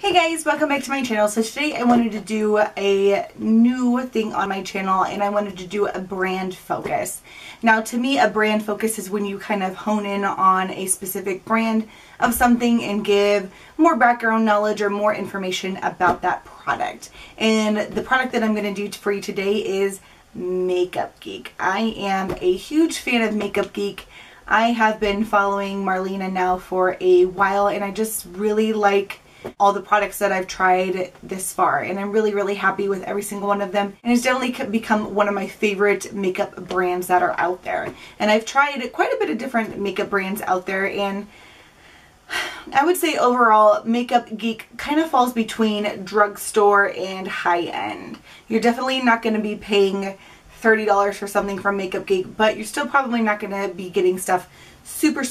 Hey guys, welcome back to my channel. So today I wanted to do a new thing on my channel and I wanted to do a brand focus. Now to me, a brand focus is when you kind of hone in on a specific brand of something and give more background knowledge or more information about that product. And the product that I'm going to do for you today is Makeup Geek. I am a huge fan of Makeup Geek. I have been following Marlena now for a while and I just really like all the products that I've tried this far, and I'm really happy with every single one of them, and it's definitely become one of my favorite makeup brands that are out there. And I've tried quite a bit of different makeup brands out there, and I would say overall Makeup Geek kind of falls between drugstore and high-end. You're definitely not going to be paying $30 for something from Makeup Geek, but you're still probably not going to be getting stuff super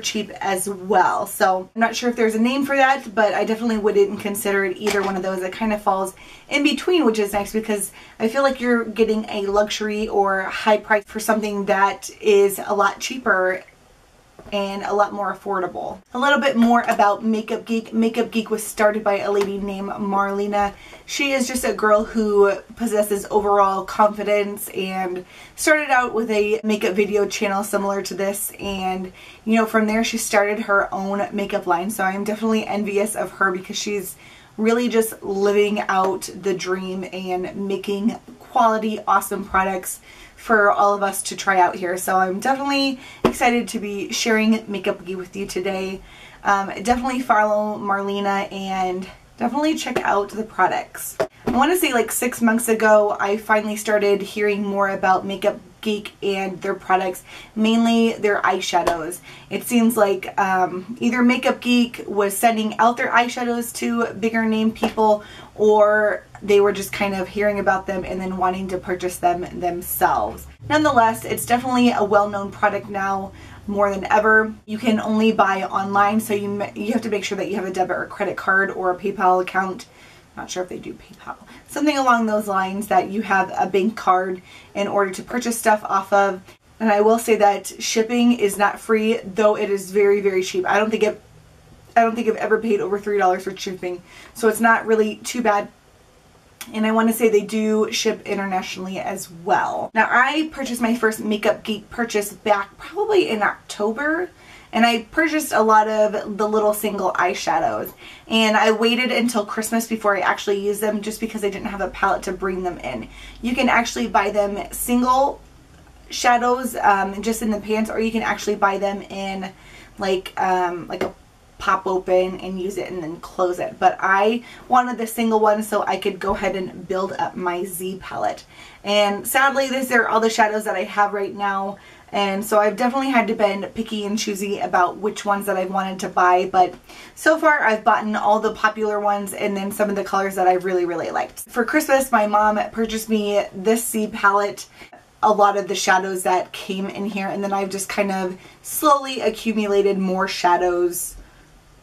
cheap as well. So I'm not sure if there's a name for that, but I definitely wouldn't consider it either one of those. It kind of falls in between, which is nice because I feel like you're getting a luxury or high price for something that is a lot cheaper and a lot more affordable. A little bit more about Makeup Geek. Makeup Geek was started by a lady named Marlena. She is just a girl who possesses overall confidence and started out with a makeup video channel similar to this, and you know, from there she started her own makeup line. So I'm definitely envious of her because she's really just living out the dream and making quality awesome products for all of us to try out here. So I'm definitely excited to be sharing Makeup Geek with you today. Definitely follow Marlena and definitely check out the products. I want to say like 6 months ago I finally started hearing more about Makeup Geek and their products, mainly their eyeshadows. It seems like either Makeup Geek was sending out their eyeshadows to bigger name people, or they were just kind of hearing about them and then wanting to purchase them themselves. Nonetheless, it's definitely a well-known product now more than ever. You can only buy online, so you have to make sure that you have a debit or credit card or a PayPal account. Not sure if they do PayPal. Something along those lines, that you have a bank card in order to purchase stuff off of. And I will say that shipping is not free, though it is very cheap. I don't think I've ever paid over $3 for shipping, so it's not really too bad. And I want to say they do ship internationally as well. Now I purchased my first Makeup Geek purchase back probably in October. And I purchased a lot of the little single eyeshadows. And I waited until Christmas before I actually used them, just because I didn't have a palette to bring them in. You can actually buy them single shadows just in the pans, or you can actually buy them in like a pop open and use it and then close it. But I wanted the single one so I could go ahead and build up my Z palette. And sadly, these are all the shadows that I have right now. And so I've definitely had to be picky and choosy about which ones that I wanted to buy. But so far I've bought all the popular ones and then some of the colors that I really liked. For Christmas, my mom purchased me this Z palette, a lot of the shadows that came in here, and then I've just kind of slowly accumulated more shadows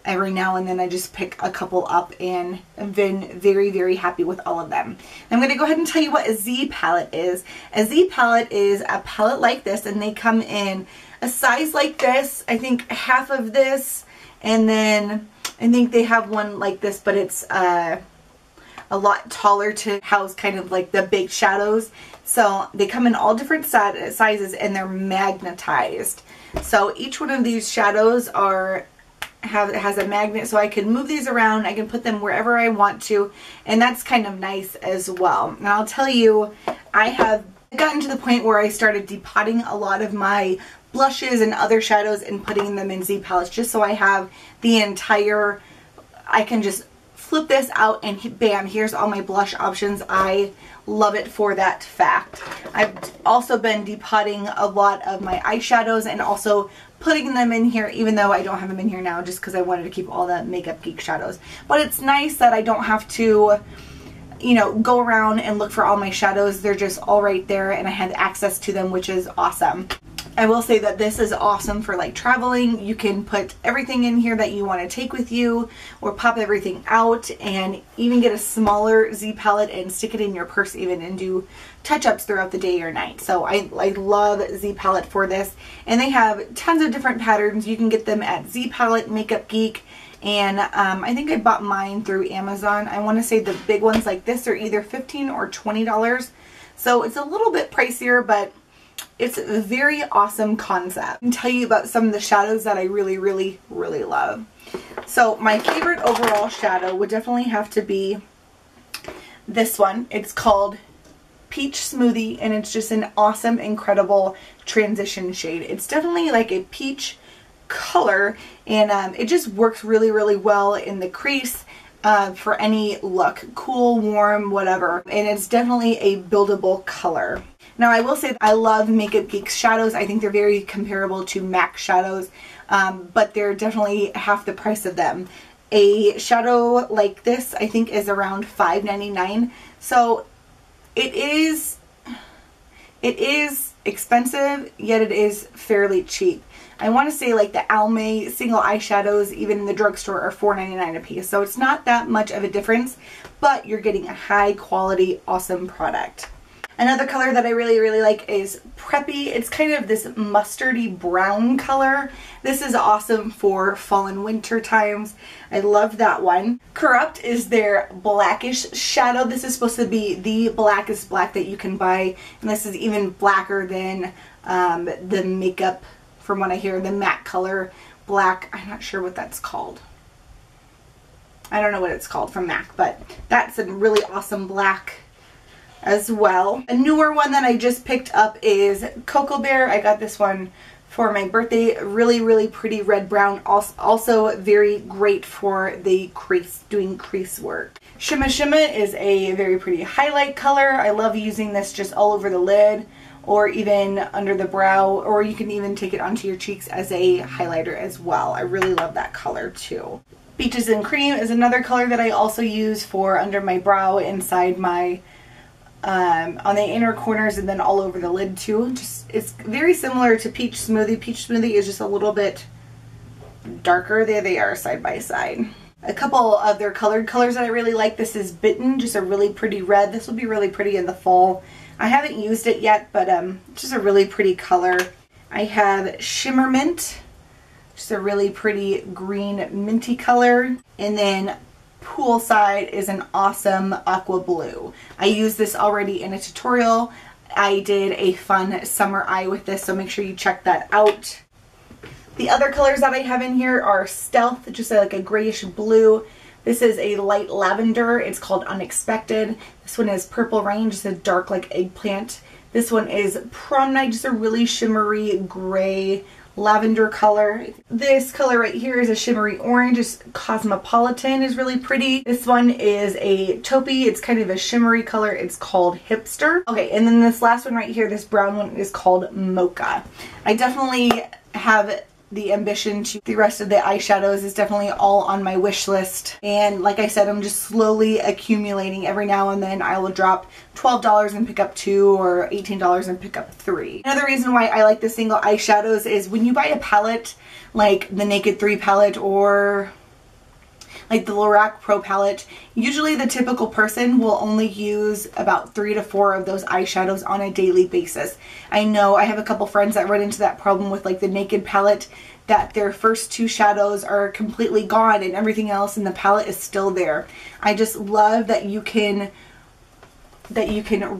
every now and then. I just pick a couple up and I've been very happy with all of them. I'm going to go ahead and tell you what a Z palette is. A Z palette is a palette like this, and they come in a size like this, I think half of this, and then I think they have one like this, but it's a lot taller to house kind of like the big shadows. So they come in all different sizes and they're magnetized. So each one of these shadows has a magnet, so I can move these around. I can put them wherever I want to, and that's kind of nice as well. And I'll tell you, I have gotten to the point where I started depotting a lot of my blushes and other shadows and putting them in Z palettes, just so I have the entire, I can just flip this out and bam, here's all my blush options. I love it for that fact. I've also been depotting a lot of my eyeshadows and also putting them in here, even though I don't have them in here now just because I wanted to keep all the Makeup Geek shadows. But it's nice that I don't have to, you know, go around and look for all my shadows. They're just all right there and I have access to them, which is awesome. I will say that this is awesome for like traveling. You can put everything in here that you want to take with you, or pop everything out and even get a smaller Z palette and stick it in your purse even and do touch-ups throughout the day or night. So I love Z palette for this, and they have tons of different patterns. You can get them at Z Palette, Makeup Geek, and I think I bought mine through Amazon. I want to say the big ones like this are either $15 or $20, so it's a little bit pricier, but it's a very awesome concept. I can tell you about some of the shadows that I really, really, really love. So my favorite overall shadow would definitely have to be this one. It's called Peach Smoothie, and it's just an awesome, incredible transition shade. It's definitely like a peach color, and it just works really, really well in the crease for any look. Cool, warm, whatever. And it's definitely a buildable color. Now I will say that I love Makeup Geek's shadows. I think they're very comparable to MAC shadows, but they're definitely half the price of them. A shadow like this I think is around $5.99, so it is expensive, yet it is fairly cheap. I want to say like the Almay single eyeshadows, even in the drugstore, are $4.99 a piece, so it's not that much of a difference, but you're getting a high quality, awesome product. Another color that I really, really like is Preppy. It's kind of this mustardy brown color. This is awesome for fall and winter times. I love that one. Corrupt is their blackish shadow. This is supposed to be the blackest black that you can buy, and this is even blacker than the makeup, from what I hear, the matte color black. I'm not sure what that's called. I don't know what it's called from MAC, but that's a really awesome black as well. A newer one that I just picked up is Cocoa Bear. I got this one for my birthday. Really, really pretty red brown. Also very great for the crease, doing crease work. Shimma Shimma is a very pretty highlight color. I love using this just all over the lid, or even under the brow, or you can even take it onto your cheeks as a highlighter as well. I really love that color too. Peaches and Cream is another color that I also use for under my brow, inside my on the inner corners, and then all over the lid too. Just, it's very similar to Peach Smoothie. Peach Smoothie is just a little bit darker. There they are side by side. A couple of their colored colors that I really like. This is Bitten, just a really pretty red. This will be really pretty in the fall. I haven't used it yet, but just a really pretty color. I have Shimmermint, just a really pretty green minty color. And then Poolside is an awesome aqua blue. I used this already in a tutorial. I did a fun summer eye with this, so make sure you check that out. The other colors that I have in here are Stealth, just like a grayish blue. This is a light lavender. It's called Unexpected. This one is Purple Rain, just a dark like eggplant. This one is Prom Night, just a really shimmery gray lavender color. This color right here is a shimmery orange. It's Cosmopolitan, is really pretty. This one is a taupey. It's kind of a shimmery color. It's called Hipster. Okay, and then this last one right here, this brown one, is called Mocha. I definitely have the ambition to, the rest of the eyeshadows is definitely all on my wish list, and like I said, I'm just slowly accumulating. Every now and then I will drop $12 and pick up 2, or $18 and pick up 3. Another reason why I like the single eyeshadows is when you buy a palette like the Naked 3 palette, or like the Lorac Pro palette, usually the typical person will only use about 3 to 4 of those eyeshadows on a daily basis. I know I have a couple friends that run into that problem with like the Naked palette, that their first 2 shadows are completely gone and everything else in the palette is still there. I just love that you can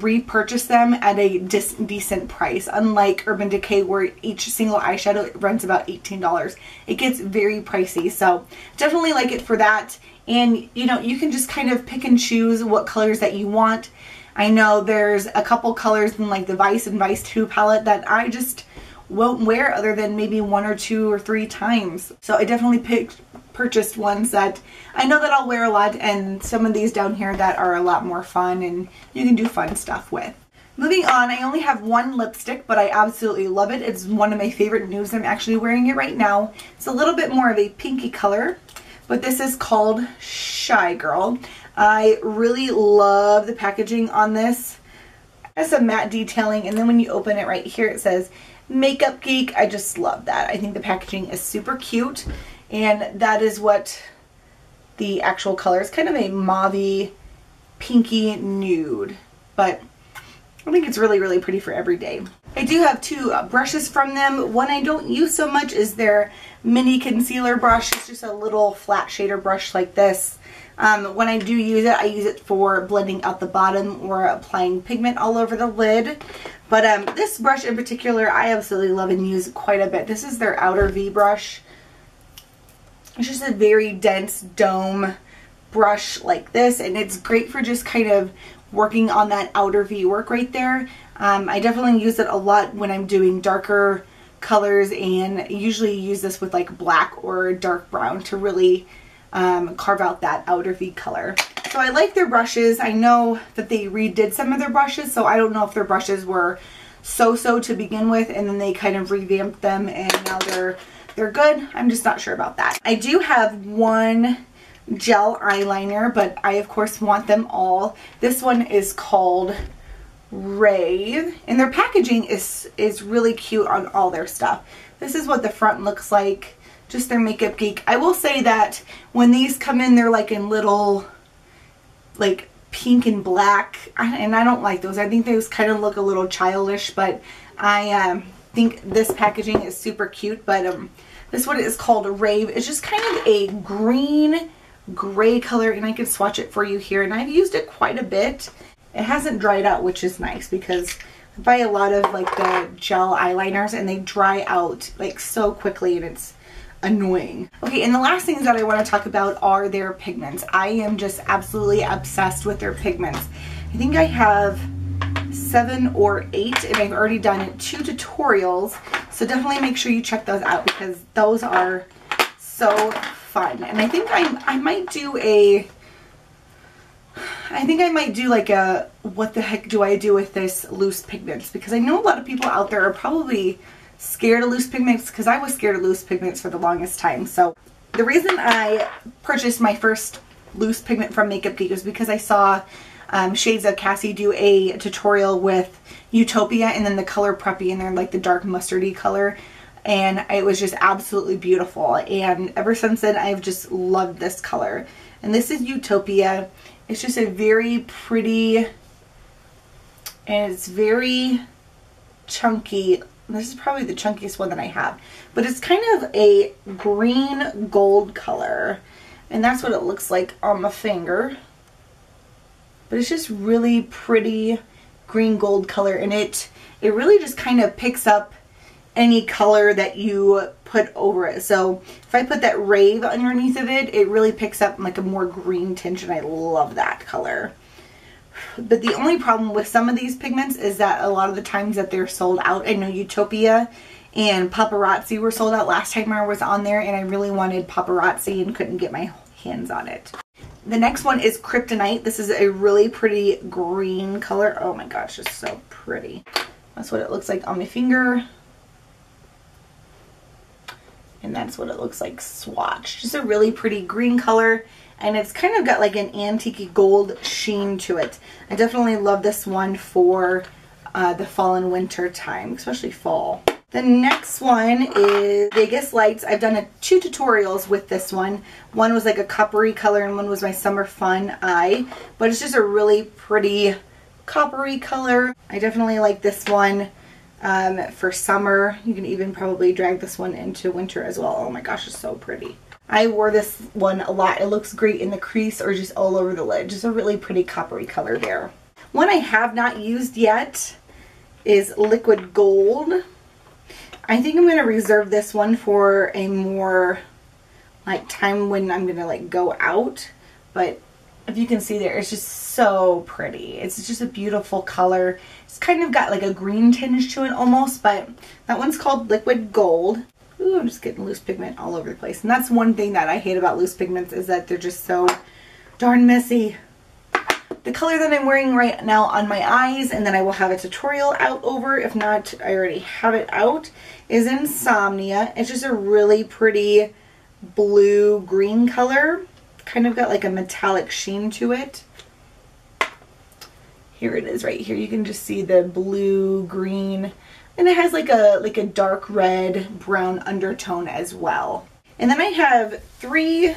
repurchase them at a decent price, unlike Urban Decay where each single eyeshadow runs about $18. It gets very pricey, so definitely like it for that. And you know, you can just kind of pick and choose what colors that you want. I know there's a couple colors in like the Vice and Vice 2 palette that I just won't wear other than maybe 1 or 2 or 3 times. So I definitely purchased ones that I know that I'll wear a lot, and some of these down here that are a lot more fun and you can do fun stuff with. Moving on, I only have one lipstick, but I absolutely love it. It's one of my favorite nudes. I'm actually wearing it right now. It's a little bit more of a pinky color, but this is called Shy Girl. I really love the packaging on this. It has some matte detailing, and then when you open it right here, it says Makeup Geek. I just love that. I think the packaging is super cute, and that is what the actual color is. Kind of a mauvey, pinky nude, but I think it's really, really pretty for every day. I do have two brushes from them. One I don't use so much is their mini concealer brush. It's just a little flat shader brush like this. When I do use it, I use it for blending out the bottom or applying pigment all over the lid. But this brush in particular, I absolutely love and use quite a bit. This is their outer V brush. It's just a very dense dome brush like this, and it's great for just kind of working on that outer V work right there. I definitely use it a lot when I'm doing darker colors, and usually use this with like black or dark brown to really carve out that outer V color. So I like their brushes. I know that they redid some of their brushes, so I don't know if their brushes were so-so to begin with and then they kind of revamped them and now they're good. I'm just not sure about that. I do have one gel eyeliner, but I of course want them all. This one is called Rave, and their packaging is really cute on all their stuff. This is what the front looks like, just their Makeup Geek. I will say that when these come in, they're like in little like pink and black, and I don't like those. I think those kind of look a little childish, but I think this packaging is super cute. But this one is called Rave. It's just kind of a green gray color, and I can swatch it for you here, and I've used it quite a bit. It hasn't dried out, which is nice because I buy a lot of like the gel eyeliners and they dry out like so quickly and it's annoying. Okay, and the last things that I want to talk about are their pigments. I am just absolutely obsessed with their pigments. I think I have 7 or 8 and I've already done 2 tutorials, so definitely make sure you check those out because those are so fun. And I think I might do like a what the heck do I do with this loose pigments, because I know a lot of people out there are probably scared of loose pigments, because I was scared of loose pigments for the longest time. So the reason I purchased my first loose pigment from Makeup Geek was because I saw Shades of Cassie do a tutorial with Utopia and then the color Preppy, and they're like the dark mustardy color, and it was just absolutely beautiful. And ever since then I've just loved this color. And this is Utopia. It's just a very pretty, and it's very chunky. This is probably the chunkiest one that I have, but it's kind of a green gold color, and that's what it looks like on my finger. But it's just really pretty green gold color, and it really just kind of picks up any color that you put over it. So if I put that Rave underneath of it, it really picks up like a more green tinge, and I love that color. But the only problem with some of these pigments is that a lot of the times that they're sold out. I know Utopia and Paparazzi were sold out last time I was on there, and I really wanted Paparazzi and couldn't get my hands on it. The next one is Kryptonite. This is a really pretty green color. Oh my gosh, it's so pretty. That's what it looks like on my finger. And that's what it looks like swatched. Just a really pretty green color, and it's kind of got like an antique gold sheen to it. I definitely love this one for the fall and winter time, especially fall. The next one is Vegas Lights. I've done 2 tutorials with this one. One was like a coppery color and one was my Summer Fun Eye. But it's just a really pretty coppery color. I definitely like this one for summer. You can even probably drag this one into winter as well. Oh my gosh, it's so pretty. I wore this one a lot. It looks great in the crease or just all over the lid. Just a really pretty coppery color there. One I have not used yet is Liquid Gold. I think I'm going to reserve this one for a more like time when I'm going to like go out. But if you can see there, it's just so pretty. It's just a beautiful color. It's kind of got like a green tinge to it almost, but that one's called Liquid Gold. Ooh, I'm just getting loose pigment all over the place. And that's one thing that I hate about loose pigments, is that they're just so darn messy. The color that I'm wearing right now on my eyes, and then I will have a tutorial out over, if not, I already have it out, is Insomnia. It's just a really pretty blue-green color. Kind of got like a metallic sheen to it. Here it is right here. You can just see the blue-green. And it has like a dark red brown undertone as well. And then I have 3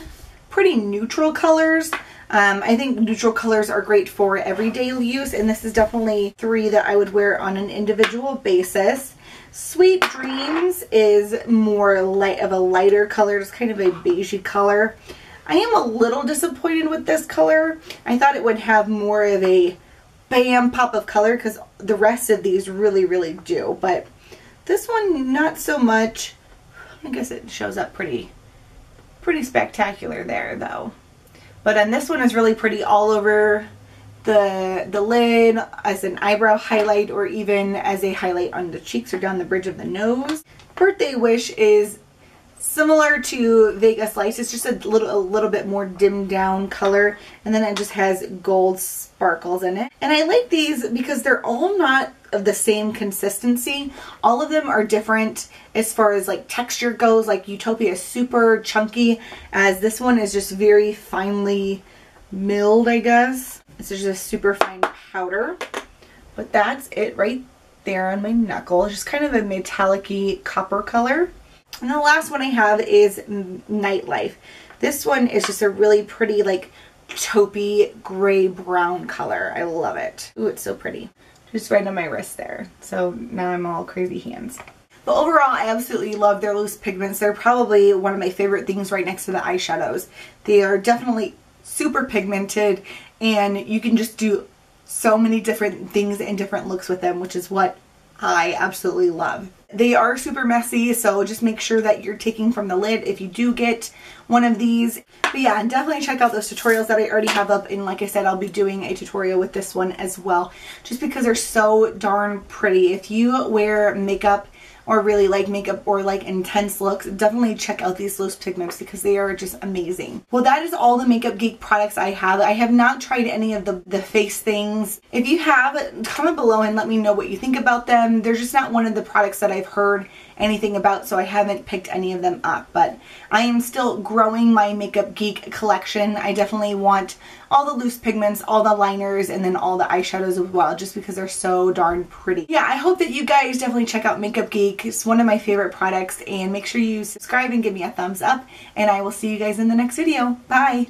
pretty neutral colors. I think neutral colors are great for everyday use, and this is definitely 3 that I would wear on an individual basis. Sweet Dreams is more light of a lighter color. It's kind of a beigey color. I am a little disappointed with this color. I thought it would have more of a bam pop of color because the rest of these really, really do. But this one, not so much. I guess it shows up pretty spectacular there though. But then this one is really pretty all over the lid as an eyebrow highlight, or even as a highlight on the cheeks or down the bridge of the nose. Birthday Wish is similar to Vegas Lights. It's just a little bit more dimmed down color, and then it just has gold sparkles in it. And I like these because they're all not of the same consistency. All of them are different as far as like texture goes. Like Utopia is super chunky, as this one is just very finely milled, I guess. It's just a super fine powder. But that's it right there on my knuckle. Just kind of a metallic-y copper color. And the last one I have is Nightlife. This one is just a really pretty like taupey gray brown color. I love it. Ooh, it's so pretty. Just right on my wrist there. So now I'm all crazy hands. But overall, I absolutely love their loose pigments. They're probably one of my favorite things right next to the eyeshadows. They are definitely super pigmented, and you can just do so many different things and different looks with them, which is what I absolutely love. They are super messy, so just make sure that you're taking from the lid if you do get one of these. But yeah, and definitely check out those tutorials that I already have up, and like I said, I'll be doing a tutorial with this one as well, just because they're so darn pretty. If you wear makeup or really like makeup or like intense looks, definitely check out these loose pigments because they are just amazing. Well, that is all the Makeup Geek products I have. I have not tried any of the face things. If you have, comment below and let me know what you think about them. They're just not one of the products that I've heard anything about, so I haven't picked any of them up. But I am still growing my Makeup Geek collection. I definitely want all the loose pigments, all the liners, and then all the eyeshadows as well, just because they're so darn pretty. Yeah, I hope that you guys definitely check out Makeup Geek. It's one of my favorite products, and make sure you subscribe and give me a thumbs up, and I will see you guys in the next video. Bye!